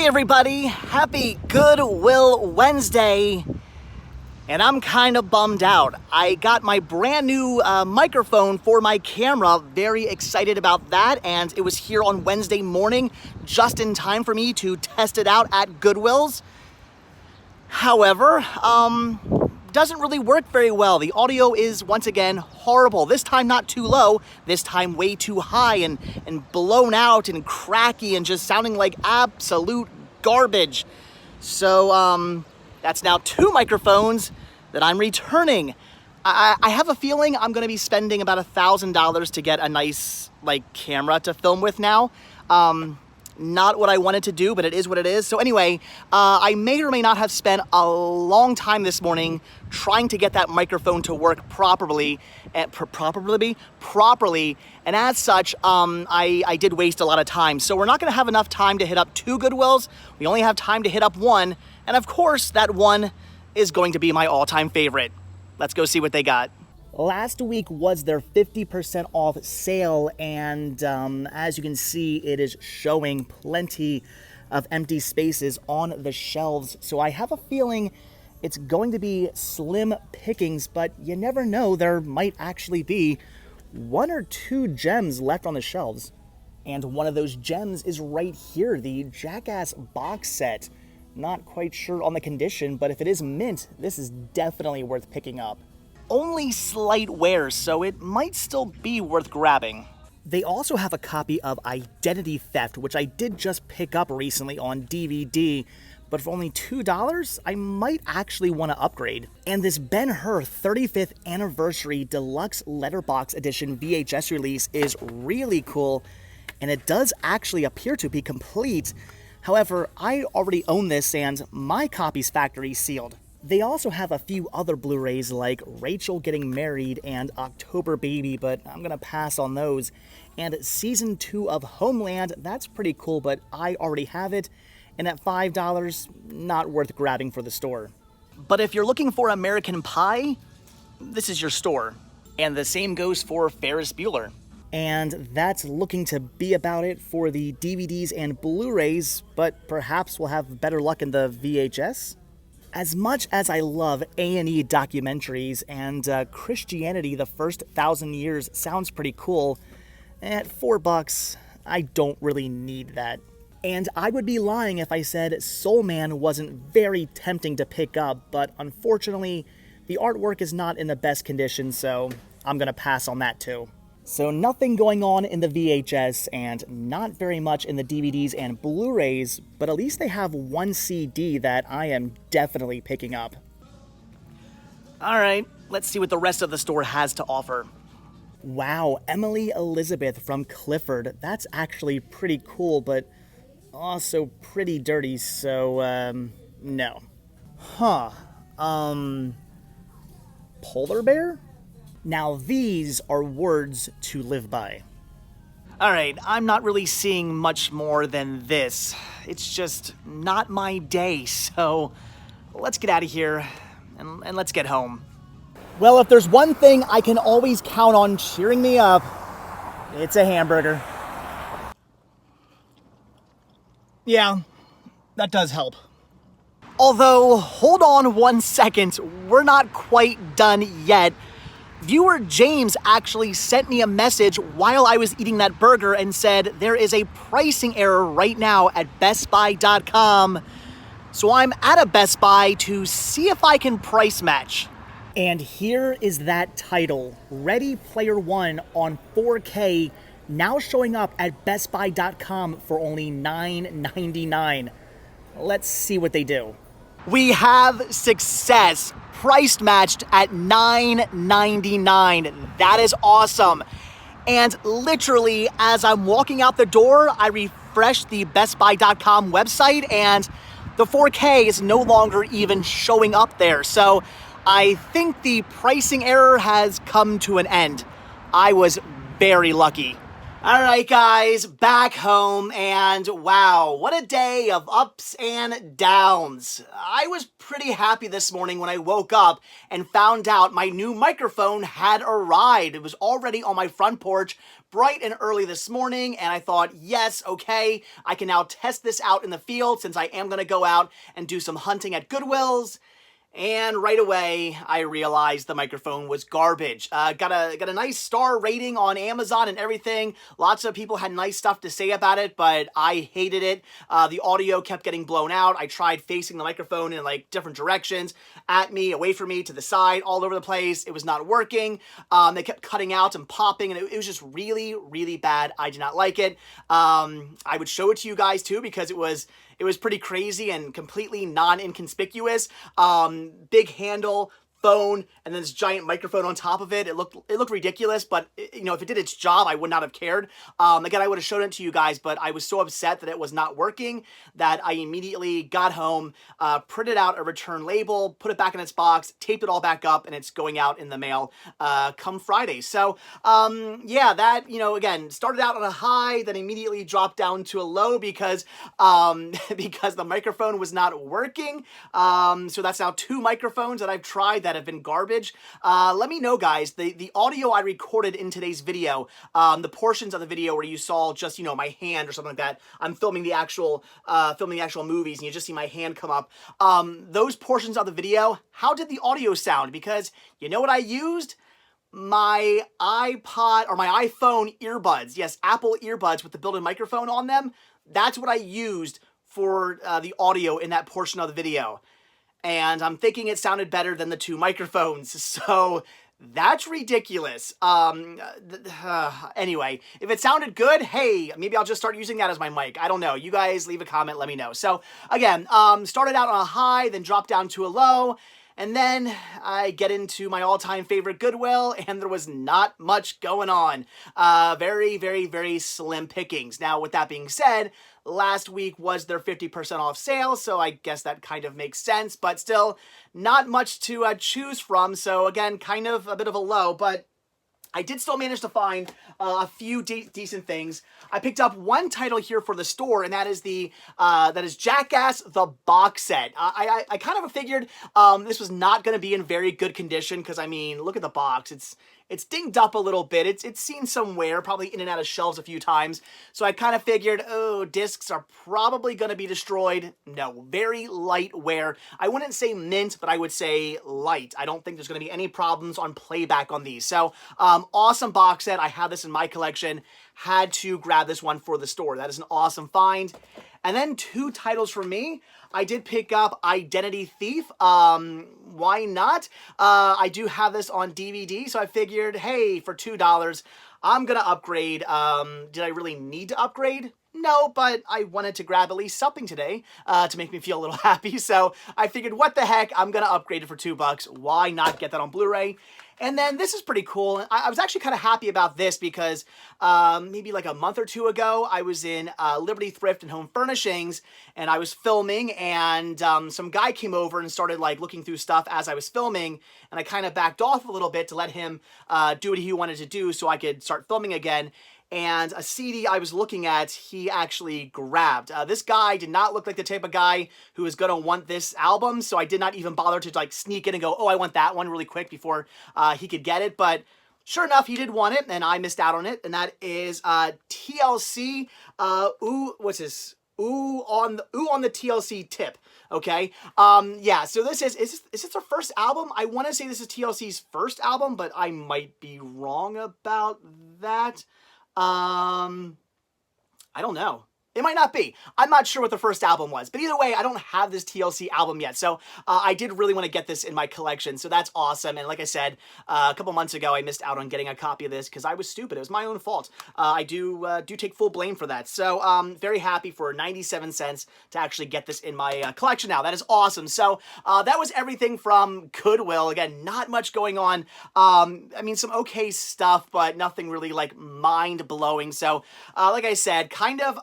Hey everybody, happy Goodwill Wednesday. And I'm kind of bummed out. I got my brand new microphone for my camera, very excited about that, and it was here on Wednesday morning, just in time for me to test it out at Goodwill's. However, doesn't really work very well. The audio is, once again, horrible. This time not too low, this time way too high and blown out and cracky and just sounding like absolute garbage. So, that's now two microphones that I'm returning. I have a feeling I'm gonna be spending about $1,000 to get a nice, camera to film with now. Not what I wanted to do, but it is what it is. So anyway, I may or may not have spent a long time this morning trying to get that microphone to work properly, and as such, I did waste a lot of time. So we're not gonna have enough time to hit up two Goodwills. We only have time to hit up one, and of course, that one is going to be my all-time favorite. Let's go see what they got. Last week was their 50% off sale, and as you can see, it is showing plenty of empty spaces on the shelves. So I have a feeling it's going to be slim pickings, but you never know, there might actually be one or two gems left on the shelves. And one of those gems is right here, the Jackass box set. Not quite sure on the condition, but if it is mint, this is definitely worth picking up. Only slight wear, so it might still be worth grabbing. They also have a copy of Identity Theft, which I did just pick up recently on DVD, but for only $2, I might actually want to upgrade. And this Ben-Hur 35th Anniversary Deluxe Letterbox Edition VHS release is really cool, and it does actually appear to be complete. However, I already own this, and my copy's factory sealed. They also have a few other Blu-rays like Rachel Getting Married and October Baby, but I'm gonna pass on those. And Season 2 of Homeland, that's pretty cool, but I already have it, and at $5, not worth grabbing for the store. But if you're looking for American Pie, this is your store. And the same goes for Ferris Bueller. And that's looking to be about it for the DVDs and Blu-rays, but perhaps we'll have better luck in the VHS? As much as I love A&E documentaries and Christianity the First 1,000 Years sounds pretty cool, at $4, I don't really need that. And I would be lying if I said Soul Man wasn't very tempting to pick up, but unfortunately, the artwork is not in the best condition, so I'm gonna pass on that too. So nothing going on in the VHS and not very much in the DVDs and Blu-rays, but at least they have one CD that I am definitely picking up. All right, let's see what the rest of the store has to offer. Wow, Emily Elizabeth from Clifford. That's actually pretty cool, but also pretty dirty, so, no. Polar bear? Now these are words to live by. All right, I'm not really seeing much more than this. It's just not my day, so let's get out of here and let's get home. Well, if there's one thing I can always count on cheering me up, it's a hamburger. Yeah, that does help. Although, hold on one second, we're not quite done yet. Viewer James actually sent me a message while I was eating that burger and said there is a pricing error right now at BestBuy.com. So I'm at a Best Buy to see if I can price match. And here is that title, Ready Player One on 4K, now showing up at BestBuy.com for only $9.99. Let's see what they do. We have success. Priced matched at $9.99. That is awesome. And literally, as I'm walking out the door, I refreshed the BestBuy.com website, and the 4K is no longer even showing up there. So I think the pricing error has come to an end. I was very lucky. All right, guys, back home, and wow, what a day of ups and downs. I was pretty happy this morning when I woke up and found out my new microphone had arrived. It was already on my front porch bright and early this morning, and I thought, yes, okay, I can now test this out in the field since I am going to go out and do some hunting at Goodwill's. And right away, I realized the microphone was garbage. Got a nice star rating on Amazon and everything. Lots of people had nice stuff to say about it, but I hated it. The audio kept getting blown out. I tried facing the microphone in like different directions, at me, away from me, to the side, all over the place. It was not working. They kept cutting out and popping, and it was just really, really bad. I did not like it. I would show it to you guys too because it was pretty crazy and completely non-inconspicuous. Big handle, phone, and then this giant microphone on top of it. It looked ridiculous, but if it did its job, I would not have cared. Again, I would have shown it to you guys, but I was so upset that it was not working that I immediately got home, printed out a return label, put it back in its box, taped it all back up, and it's going out in the mail come Friday. So yeah, that again started out on a high, then immediately dropped down to a low because the microphone was not working. So that's now 2 microphones that I've tried that have been garbage. Let me know, guys, the audio I recorded in today's video, the portions of the video where you saw just, my hand or something like that. I'm filming the actual movies and you just see my hand come up. Those portions of the video, how did the audio sound? Because you know what I used? My iPod or my iPhone earbuds. Yes, Apple earbuds with the built-in microphone on them. That's what I used for the audio in that portion of the video. And I'm thinking it sounded better than the 2 microphones. So that's ridiculous. Anyway, if it sounded good, hey, maybe I'll just start using that as my mic. I don't know. You guys leave a comment, let me know. So again, started out on a high, then dropped down to a low. And then I get into my all-time favorite Goodwill, and there was not much going on. Very, very, very slim pickings. Now, with that being said, last week was their 50% off sale, so I guess that kind of makes sense, but still not much to choose from. So again, kind of a bit of a low, but I did still manage to find a few decent things. I picked up one title here for the store, and that is Jackass the box set. I kind of figured this was not going to be in very good condition because, I mean, look at the box. It's dinged up a little bit. It's seen some wear, probably in and out of shelves a few times. So I kind of figured, oh, discs are probably going to be destroyed. No, very light wear. I wouldn't say mint, but I would say light. I don't think there's going to be any problems on playback on these. So awesome box set. I have this in my collection. Had to grab this one for the store. That is an awesome find. And then 2 titles for me. I did pick up Identity Thief. Why not? I do have this on DVD, so I figured, hey, for $2, I'm going to upgrade. Did I really need to upgrade? No, but I wanted to grab at least something today to make me feel a little happy. So I figured, what the heck, I'm going to upgrade it for $2. Why not get that on Blu-ray? And then this is pretty cool. I was actually kind of happy about this because maybe like a month or 2 ago, I was in Liberty Thrift and Home Furnishings, and I was filming, and some guy came over and started like looking through stuff as I was filming, and I kind of backed off a little bit to let him do what he wanted to do so I could start filming again. And a CD I was looking at, he actually grabbed. This guy did not look like the type of guy who was going to want this album, so I did not even bother to like sneak in and go, oh, I want that one really quick before he could get it. But sure enough, he did want it, and I missed out on it, and that is TLC, what's this? Ooh on the TLC tip. Okay. Yeah, so this is this their first album? I want to say this is TLC's first album, but I might be wrong about that. I don't know. It might not be. I'm not sure what the first album was. But either way, I don't have this TLC album yet. So I did really want to get this in my collection. So that's awesome. And like I said, a couple months ago, I missed out on getting a copy of this because I was stupid. It was my own fault. I do take full blame for that. So very happy for 97 cents to actually get this in my collection now. That is awesome. So that was everything from Goodwill. Again, not much going on. I mean, some okay stuff, but nothing really like mind-blowing. So like I said, kind of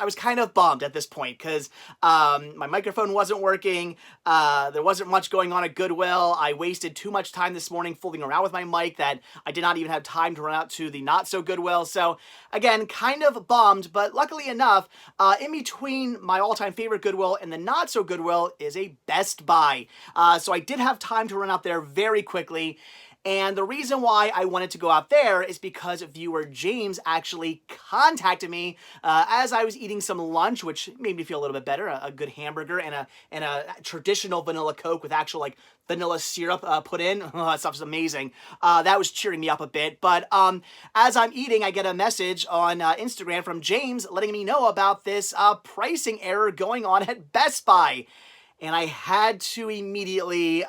was kind of bummed at this point because my microphone wasn't working. There wasn't much going on at Goodwill. I wasted too much time this morning fooling around with my mic that I did not even have time to run out to the not so Goodwill. So again, kind of bummed, but luckily enough, in between my all-time favorite Goodwill and the not so Goodwill is a Best Buy. So I did have time to run out there very quickly. And the reason why I wanted to go out there is because viewer James actually contacted me as I was eating some lunch, which made me feel a little bit better. A good hamburger and a traditional vanilla Coke with actual like vanilla syrup put in. Oh, that stuff's amazing. That was cheering me up a bit. But as I'm eating, I get a message on Instagram from James letting me know about this pricing error going on at Best Buy. And I had to immediately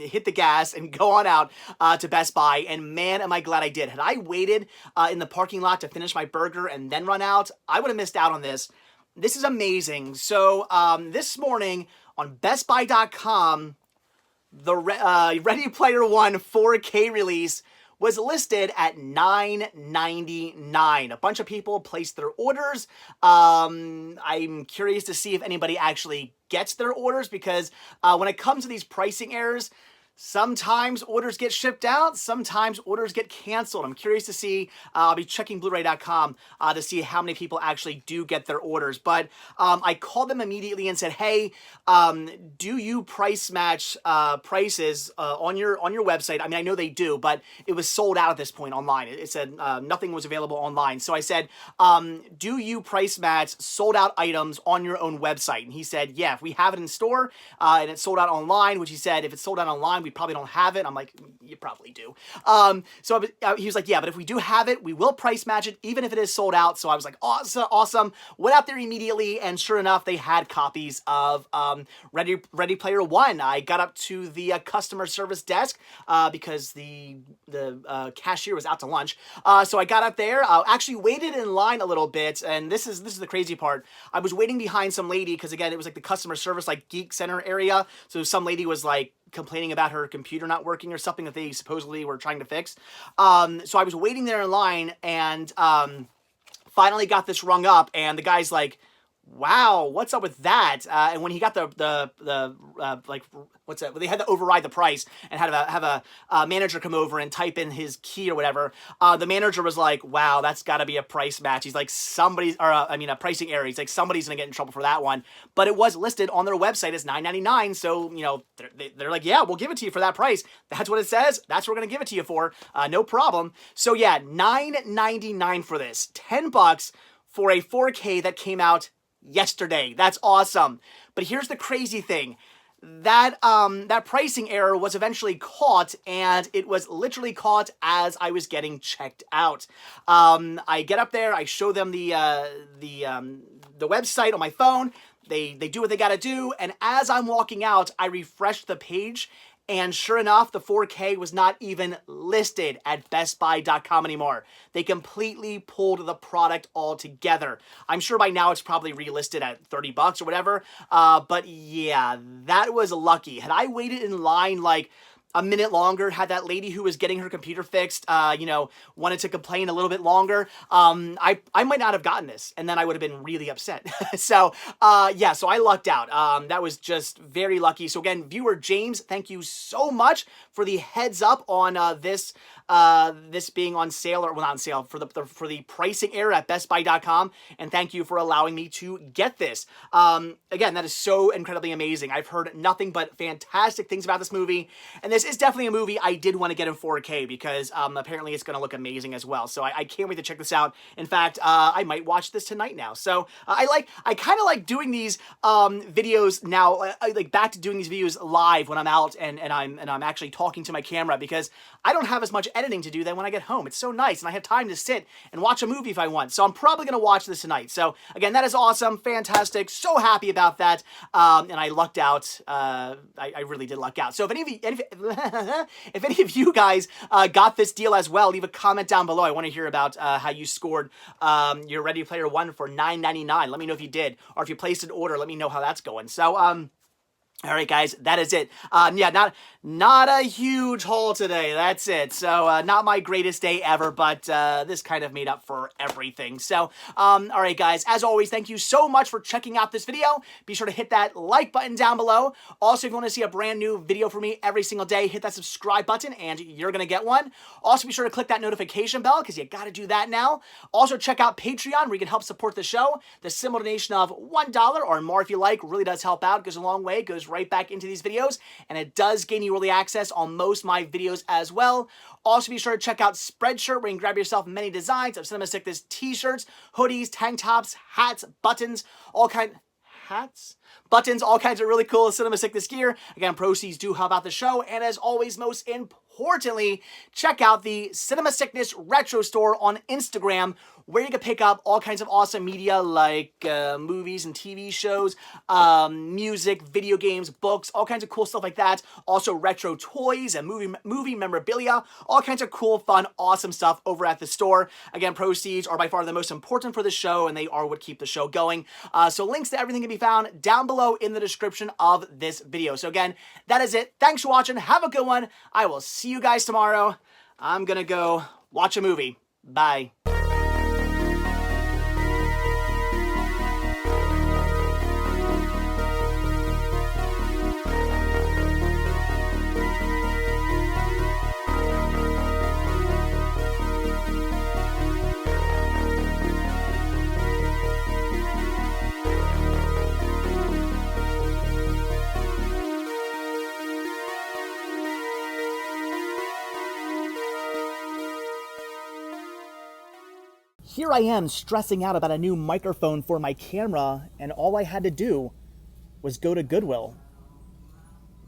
hit the gas and go on out to Best Buy. And man, am I glad I did. Had I waited in the parking lot to finish my burger and then run out, I would have missed out on this. This is amazing. So this morning on BestBuy.com, the Ready Player One 4K release was listed at $9.99. A bunch of people placed their orders. I'm curious to see if anybody actually gets their orders because when it comes to these pricing errors, sometimes orders get shipped out, sometimes orders get canceled. I'm curious to see, I'll be checking Blu-ray.com to see how many people actually do get their orders. But I called them immediately and said, hey, do you price match prices on your website? I mean, I know they do, but it was sold out at this point online. It said nothing was available online. So I said, do you price match sold out items on your own website? And he said, yeah, if we have it in store and it's sold out online, which he said, if it's sold out online, we probably don't have it. I'm like, you probably do. So he was like, yeah, but if we do have it, we will price match it, even if it is sold out. So I was like, awesome. Went out there immediately, and sure enough, they had copies of Ready Player One. I got up to the customer service desk because the cashier was out to lunch. So I got up there, actually waited in line a little bit, and this is the crazy part. I was waiting behind some lady because again, it was like the customer service like geek center area. So some lady was like complaining about her computer not working or something that they supposedly were trying to fix. So I was waiting there in line and finally got this rung up, and the guy's like, wow, what's up with that? And when he got the like, what's that? They had to override the price and had to have a manager come over and type in his key or whatever. The manager was like, wow, that's got to be a price match. He's like, a pricing error. He's like, somebody's going to get in trouble for that one. But it was listed on their website as $9.99. So, you know, they're like, yeah, we'll give it to you for that price. That's what it says. That's what we're going to give it to you for. No problem. So yeah, $9.99 for this. $10 for a 4K that came out yesterday. That's awesome. But here's the crazy thing. That pricing error was eventually caught, and it was literally caught as I was getting checked out. I get up there, I show them the website on my phone. They do what they gotta do, and as I'm walking out, I refreshed the page, and sure enough, the 4K was not even listed at BestBuy.com anymore. They completely pulled the product altogether. I'm sure by now it's probably relisted at $30 or whatever. But yeah, that was lucky. Had I waited in line like a minute longer, had that lady who was getting her computer fixed, wanted to complain a little bit longer, I might not have gotten this, and then I would have been really upset. So I lucked out. That was just very lucky. So again, viewer James, thank you so much for the heads up on this being on sale, or well, not on sale, for the pricing error at BestBuy.com, and thank you for allowing me to get this. Again, that is so incredibly amazing. I've heard nothing but fantastic things about this movie, and this is definitely a movie I did want to get in 4K because apparently it's going to look amazing as well. So I can't wait to check this out. In fact, I might watch this tonight now. So I kind of like doing these videos now. I like back to doing these videos live when I'm out and I'm actually talking to my camera, because I don't have as much editing to do than when I get home. It's so nice, and I have time to sit and watch a movie if I want. So I'm probably going to watch this tonight. So again, that is awesome, fantastic, so happy about that, and I lucked out. I really did luck out. So if any of you guys got this deal as well, leave a comment down below. I want to hear about how you scored your Ready Player One for $9.99. Let me know if you did, or if you placed an order, let me know how that's going. So All right, guys, that is it. Yeah, not a huge haul today. That's it. So not my greatest day ever, but this kind of made up for everything. So, all right, guys, as always, thank you so much for checking out this video. Be sure to hit that like button down below. Also, if you want to see a brand new video from me every single day, hit that subscribe button and you're going to get one. Also, be sure to click that notification bell because you got to do that now. Also, check out Patreon where you can help support the show. The simple donation of $1 or more if you like really does help out. It goes a long way. It goes right back into these videos, and it does gain you early access on most of my videos as well. Also, be sure to check out Spreadshirt, where you can grab yourself many designs of Cinema Sickness t-shirts, hoodies, tank tops, hats, buttons, all kinds of really cool Cinema Sickness gear. Again, proceeds do help out the show, and as always, most importantly, check out the Cinema Sickness Retro Store on Instagram, where you can pick up all kinds of awesome media like movies and TV shows, music, video games, books, all kinds of cool stuff like that. Also retro toys and movie memorabilia, all kinds of cool, fun, awesome stuff over at the store. Again, proceeds are by far the most important for the show, and they are what keep the show going. So links to everything can be found down below in the description of this video. So again, that is it. Thanks for watching. Have a good one. I will see you guys tomorrow. I'm gonna go watch a movie. Bye. Here I am stressing out about a new microphone for my camera, and all I had to do was go to Goodwill.